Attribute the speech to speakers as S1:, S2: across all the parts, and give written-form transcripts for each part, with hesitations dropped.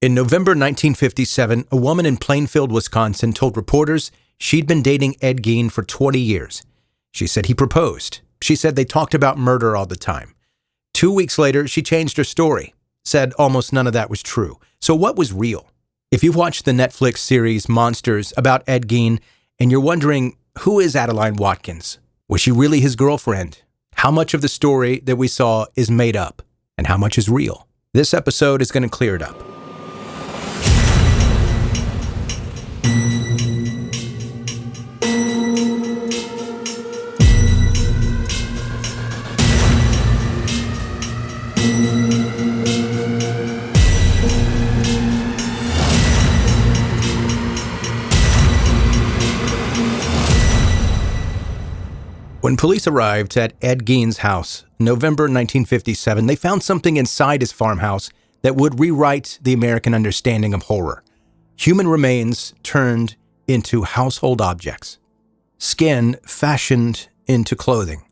S1: In November 1957, a woman in Plainfield, Wisconsin told reporters she'd been dating Ed Gein for 20 years. She said he proposed. She said they talked about murder all the time. 2 weeks later, she changed her story, said almost none of that was true. So what was real? If you've watched the Netflix series Monsters about Ed Gein and you're wondering, who is Adeline Watkins? Was she really his girlfriend? How much of the story that we saw is made up? And how much is real? This episode is going to clear it up. When police arrived at Ed Gein's house in November 1957, they found something inside his farmhouse that would rewrite the American understanding of horror. Human remains turned into household objects. Skin fashioned into clothing.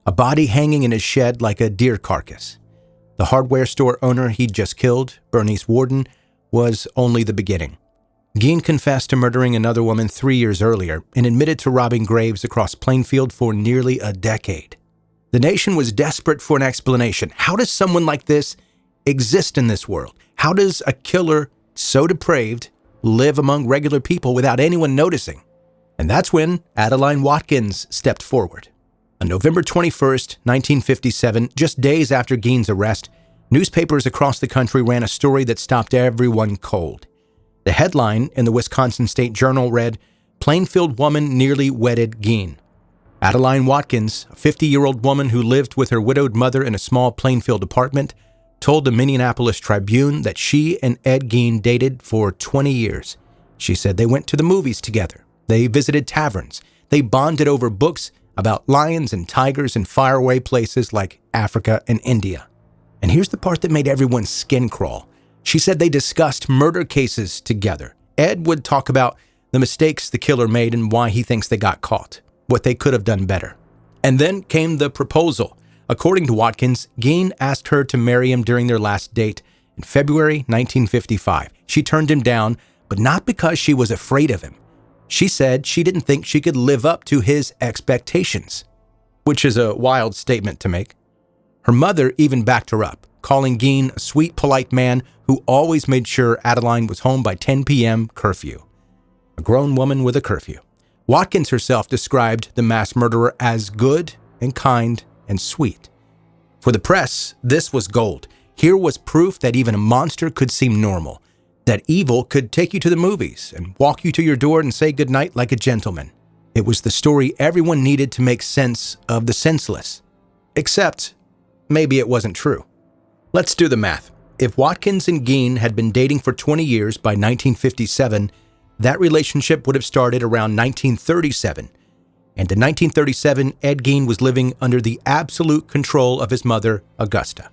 S1: A body hanging in his shed like a deer carcass. The hardware store owner he'd just killed, Bernice Warden, was only the beginning. Gein confessed to murdering another woman 3 years earlier and admitted to robbing graves across Plainfield for nearly a decade. The nation was desperate for an explanation. How does someone like this exist in this world? How does a killer so depraved live among regular people without anyone noticing? And that's when Adeline Watkins stepped forward. On November 21st, 1957, just days after Gein's arrest, newspapers across the country ran a story that stopped everyone cold. The headline in the Wisconsin State Journal read, "Plainfield woman nearly wedded Gein." Adeline Watkins, a 50-year-old woman who lived with her widowed mother in a small Plainfield apartment, told the Minneapolis Tribune that she and Ed Gein dated for 20 years. She said they went to the movies together. They visited taverns. They bonded over books about lions and tigers in faraway places like Africa and India. And here's the part that made everyone's skin crawl. She said they discussed murder cases together. Ed would talk about the mistakes the killer made and why he thinks they got caught, what they could have done better. And then came the proposal. According to Watkins, Gein asked her to marry him during their last date in February 1955. She turned him down, but not because she was afraid of him. She said she didn't think she could live up to his expectations, which is a wild statement to make. Her mother even backed her up, calling Gein a sweet, polite man who always made sure Adeline was home by 10 p.m. curfew. A grown woman with a curfew. Watkins herself described the mass murderer as good and kind and sweet. For the press, this was gold. Here was proof that even a monster could seem normal, that evil could take you to the movies and walk you to your door and say goodnight like a gentleman. It was the story everyone needed to make sense of the senseless. Except, maybe it wasn't true. Let's do the math. If Watkins and Gein had been dating for 20 years by 1957, that relationship would have started around 1937. And in 1937, Ed Gein was living under the absolute control of his mother, Augusta.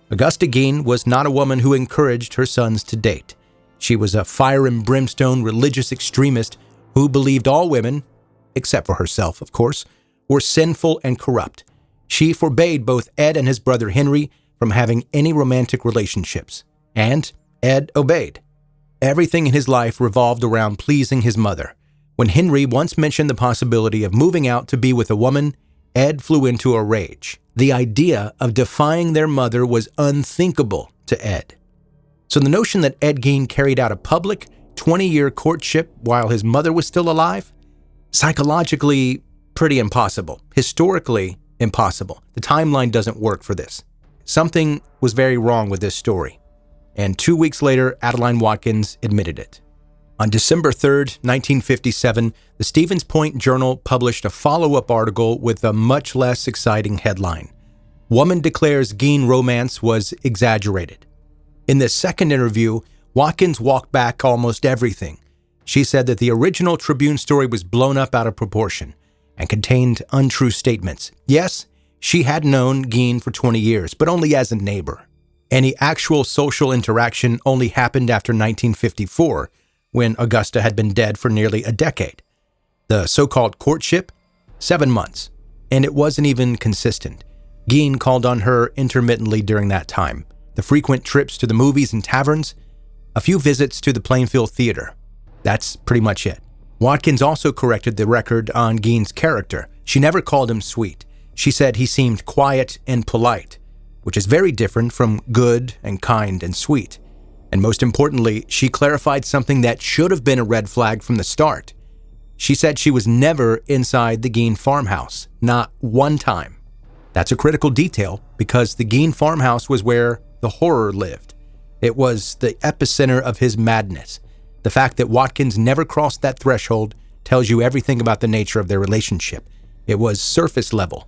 S1: Augusta Gein was not a woman who encouraged her sons to date. She was a fire and brimstone religious extremist who believed all women, except for herself, of course, were sinful and corrupt. She forbade both Ed and his brother Henry from having any romantic relationships. And Ed obeyed. Everything in his life revolved around pleasing his mother. When Henry once mentioned the possibility of moving out to be with a woman, Ed flew into a rage. The idea of defying their mother was unthinkable to Ed. So the notion that Ed Gein carried out a public 20-year courtship while his mother was still alive? Psychologically, pretty impossible. Historically, impossible. The timeline doesn't work for this. Something was very wrong with this story. And 2 weeks later, Adeline Watkins admitted it. On December 3rd, 1957, the Stevens Point Journal published a follow-up article with a much less exciting headline. Woman declares Gein romance was exaggerated. In this second interview, Watkins walked back almost everything. She said that the original Tribune story was blown up out of proportion and contained untrue statements. Yes, she had known Gein for 20 years, but only as a neighbor. Any actual social interaction only happened after 1954, when Augusta had been dead for nearly a decade. The so-called courtship, 7 months, and it wasn't even consistent. Gein called on her intermittently during that time. The frequent trips to the movies and taverns, a few visits to the Plainfield theater. That's pretty much it. Watkins also corrected the record on Gein's character. She never called him sweet. She said he seemed quiet and polite, which is very different from good and kind and sweet. And most importantly, she clarified something that should have been a red flag from the start. She said she was never inside the Gein farmhouse, not one time. That's a critical detail because the Gein farmhouse was where the horror lived. It was the epicenter of his madness. The fact that Watkins never crossed that threshold tells you everything about the nature of their relationship. It was surface level,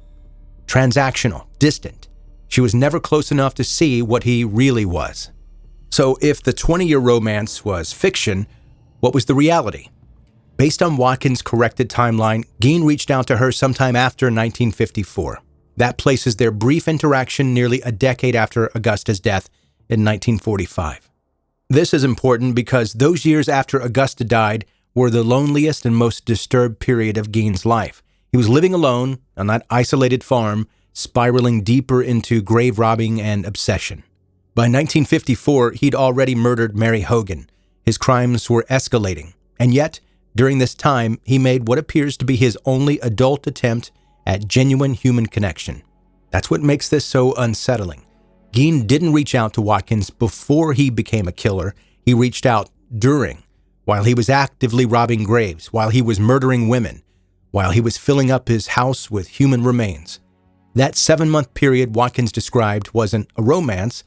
S1: transactional, distant. She was never close enough to see what he really was. So if the 20-year romance was fiction, what was the reality? Based on Watkins' corrected timeline, Gein reached out to her sometime after 1954. That places their brief interaction nearly a decade after Augusta's death in 1945. This is important because those years after Augusta died were the loneliest and most disturbed period of Gein's life. He was living alone on that isolated farm, spiraling deeper into grave robbing and obsession. By 1954, he'd already murdered Mary Hogan. His crimes were escalating, and yet, during this time, he made what appears to be his only adult attempt at genuine human connection. That's what makes this so unsettling. Gein didn't reach out to Watkins before he became a killer. He reached out during, while he was actively robbing graves, while he was murdering women, while he was filling up his house with human remains. That 7-month period Watkins described wasn't a romance.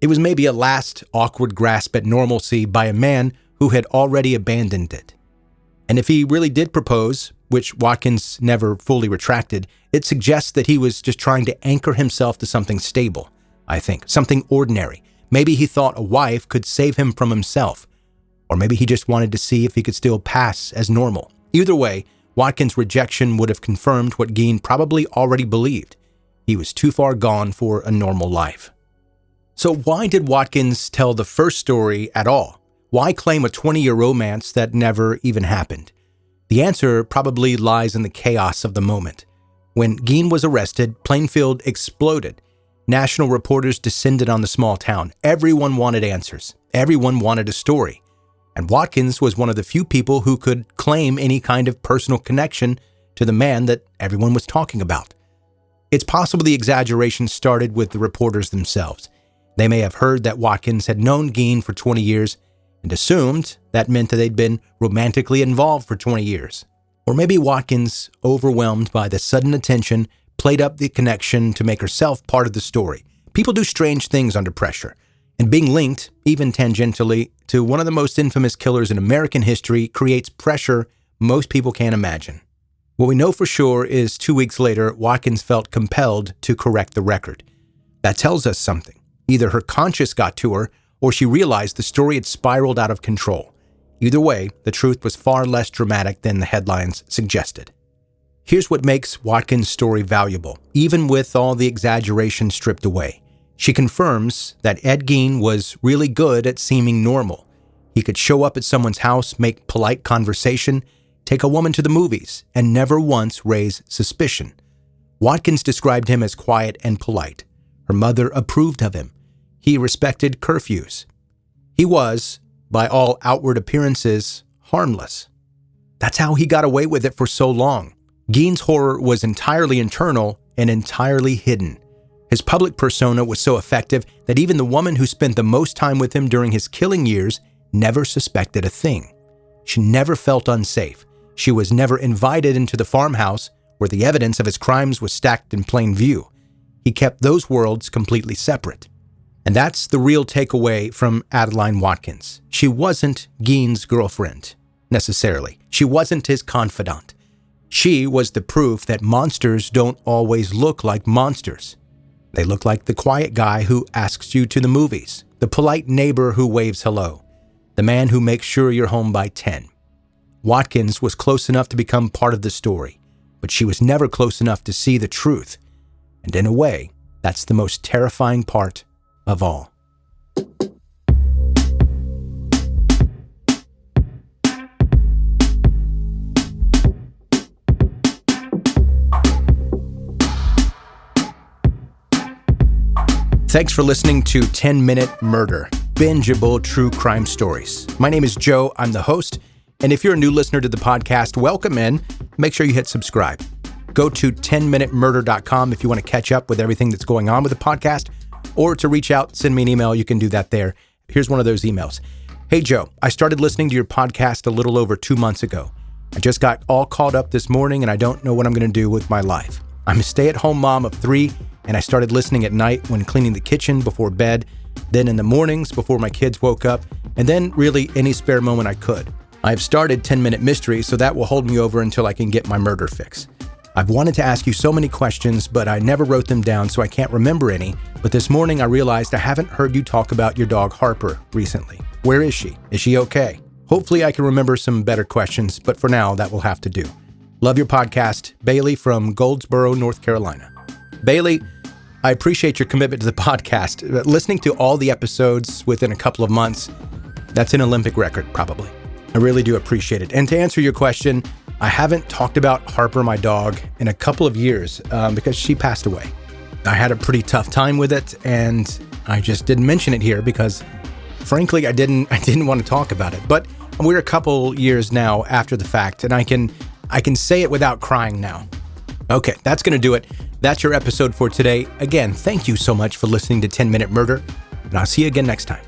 S1: It was maybe a last awkward grasp at normalcy by a man who had already abandoned it. And if he really did propose, which Watkins never fully retracted, it suggests that he was just trying to anchor himself to something stable, I think, something ordinary. Maybe he thought a wife could save him from himself, or maybe he just wanted to see if he could still pass as normal. Either way, Watkins' rejection would have confirmed what Gein probably already believed. He was too far gone for a normal life. So why did Watkins tell the first story at all? Why claim a 20-year romance that never even happened? The answer probably lies in the chaos of the moment. When Gein was arrested, Plainfield exploded. National reporters descended on the small town. Everyone wanted answers. Everyone wanted a story. And Watkins was one of the few people who could claim any kind of personal connection to the man that everyone was talking about. It's possible the exaggeration started with the reporters themselves. They may have heard that Watkins had known Gein for 20 years and assumed that meant that they'd been romantically involved for 20 years. Or maybe Watkins, overwhelmed by the sudden attention, played up the connection to make herself part of the story. People do strange things under pressure, and being linked, even tangentially, to one of the most infamous killers in American history creates pressure most people can't imagine. What we know for sure is 2 weeks later, Watkins felt compelled to correct the record. That tells us something. Either her conscience got to her, or she realized the story had spiraled out of control. Either way, the truth was far less dramatic than the headlines suggested. Here's what makes Watkins' story valuable, even with all the exaggeration stripped away. She confirms that Ed Gein was really good at seeming normal. He could show up at someone's house, make polite conversation, take a woman to the movies, and never once raise suspicion. Watkins described him as quiet and polite. Her mother approved of him. He respected curfews. He was, by all outward appearances, harmless. That's how he got away with it for so long. Gein's horror was entirely internal and entirely hidden. His public persona was so effective that even the woman who spent the most time with him during his killing years never suspected a thing. She never felt unsafe. She was never invited into the farmhouse where the evidence of his crimes was stacked in plain view. He kept those worlds completely separate. And that's the real takeaway from Adeline Watkins. She wasn't Gein's girlfriend, necessarily. She wasn't his confidant. She was the proof that monsters don't always look like monsters. They look like the quiet guy who asks you to the movies, the polite neighbor who waves hello, the man who makes sure you're home by 10. Watkins was close enough to become part of the story, but she was never close enough to see the truth. And in a way, that's the most terrifying part of all. Thanks for listening to 10 Minute Murder. bingeable true crime stories. My name is Joe. I'm the host. And if you're a new listener to the podcast, welcome in. Make sure you hit subscribe. Go to 10minutemurder.com if you want to catch up with everything that's going on with the podcast, or to reach out, send me an email. You can do that there. Here's one of those emails. Hey, Joe, I started listening to your podcast a little over 2 months ago. I just got all caught up this morning and I don't know what I'm going to do with my life. I'm a stay-at-home mom of 3, and I started listening at night when cleaning the kitchen before bed, then in the mornings before my kids woke up, and then really any spare moment I could. I've started 10-Minute Mystery, so that will hold me over until I can get my murder fix. I've wanted to ask you so many questions, but I never wrote them down, so I can't remember any. But this morning I realized I haven't heard you talk about your dog Harper recently. Where is she? Is she okay? Hopefully I can remember some better questions, but for now, that will have to do. Love your podcast. Bailey from Goldsboro, North Carolina. Bailey, I appreciate your commitment to the podcast. Listening to all the episodes within a couple of months, that's an Olympic record, probably. I really do appreciate it. And to answer your question, I haven't talked about Harper, my dog, in a couple of years because she passed away. I had a pretty tough time with it, and I just didn't mention it here because, frankly, I didn't want to talk about it. But we're a couple years now after the fact, and I can say it without crying now. Okay, that's going to do it. That's your episode for today. Again, thank you so much for listening to 10 Minute Murder, and I'll see you again next time.